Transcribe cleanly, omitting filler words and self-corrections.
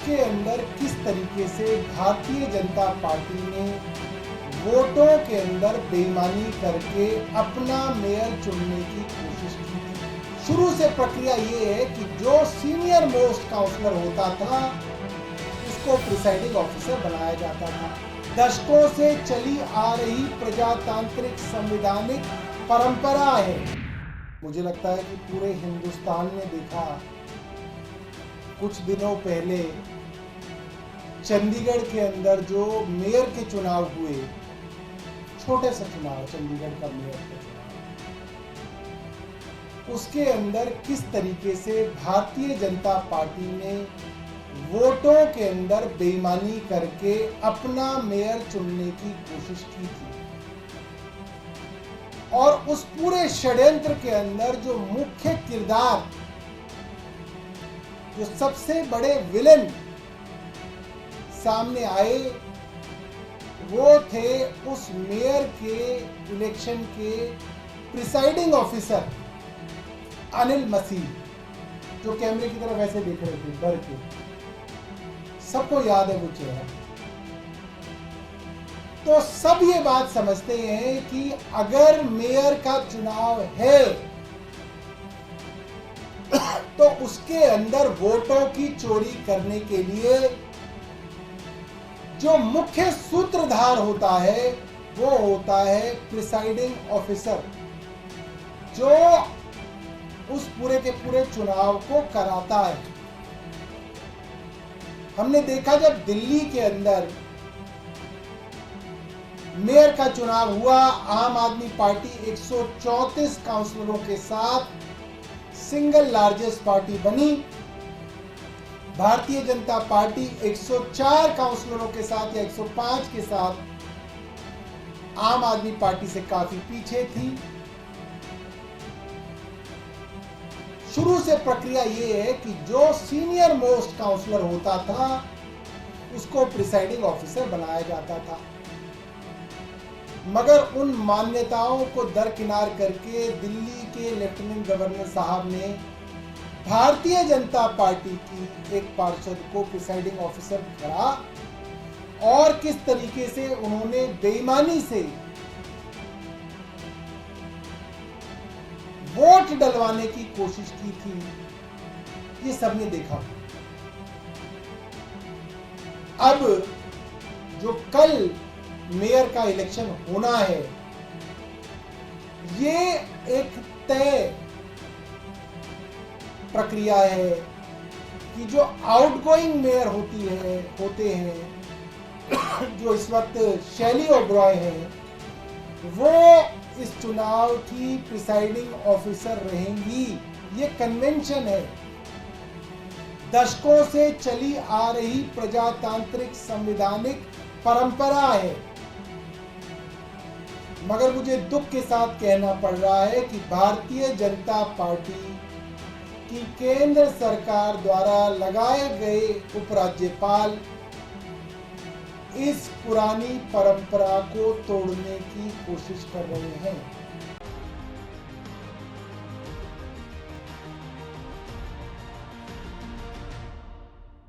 उसके अंदर किस तरीके से भारतीय जनता पार्टी ने वोटों के अंदर बेईमानी करके अपना मेयर चुनने की कोशिश की थी। शुरू से प्रक्रिया ये है कि जो सीनियर मोस्ट काउंसलर होता था उसको प्रिसाइडिंग ऑफिसर बनाया जाता था। दशकों से चली आ रही प्रजातांत्रिक संवैधानिक परंपरा है। मुझे लगता है कि पूरे हिंदुस्तान ने देखा, कुछ दिनों पहले चंडीगढ़ के अंदर जो मेयर के चुनाव हुए, छोटे से चुनाव, चंडीगढ़ का मेयर का चुनाव, उसके अंदर किस तरीके से भारतीय जनता पार्टी ने वोटों के अंदर बेईमानी करके अपना मेयर चुनने की कोशिश की थी। और उस पूरे षड्यंत्र के अंदर जो मुख्य किरदार, जो सबसे बड़े विलेन सामने आए, वो थे उस मेयर के इलेक्शन के प्रिसाइडिंग ऑफिसर अनिल मसीह, जो कैमरे की तरफ ऐसे देख रहे थे डर के। सबको याद है वो चेहरा। तो सब ये बात समझते हैं कि अगर मेयर का चुनाव है तो उसके अंदर वोटों की चोरी करने के लिए जो मुख्य सूत्रधार होता है वो होता है प्रिसाइडिंग ऑफिसर, जो उस पूरे के पूरे चुनाव को कराता है। हमने देखा जब दिल्ली के अंदर मेयर का चुनाव हुआ, आम आदमी पार्टी 134 काउंसलरों के साथ सिंगल लार्जेस्ट पार्टी बनी। भारतीय जनता पार्टी 104 काउंसलरों के साथ या 105 के साथ आम आदमी पार्टी से काफी पीछे थी। शुरू से प्रक्रिया ये है कि जो सीनियर मोस्ट काउंसलर होता था उसको प्रिसाइडिंग ऑफिसर बनाया जाता था। मगर उन मान्यताओं को दरकिनार करके दिल्ली के लेफ्टिनेंट गवर्नर साहब ने भारतीय जनता पार्टी की एक पार्षद को प्रिसाइडिंग ऑफिसर करा और किस तरीके से उन्होंने बेईमानी से वोट डलवाने की कोशिश की थी, ये सबने देखा। अब जो कल मेयर का इलेक्शन होना है, ये एक तय प्रक्रिया है कि जो आउटगोइंग मेयर होते हैं जो इस वक्त शैली ओबरॉय है, वो इस चुनाव की प्रिसाइडिंग ऑफिसर रहेंगी। ये कन्वेंशन है, दशकों से चली आ रही प्रजातांत्रिक संवैधानिक परंपरा है। मगर मुझे दुख के साथ कहना पड़ रहा है कि भारतीय जनता पार्टी की केंद्र सरकार द्वारा लगाए गए उपराज्यपाल इस पुरानी परंपरा को तोड़ने की कोशिश कर रहे हैं।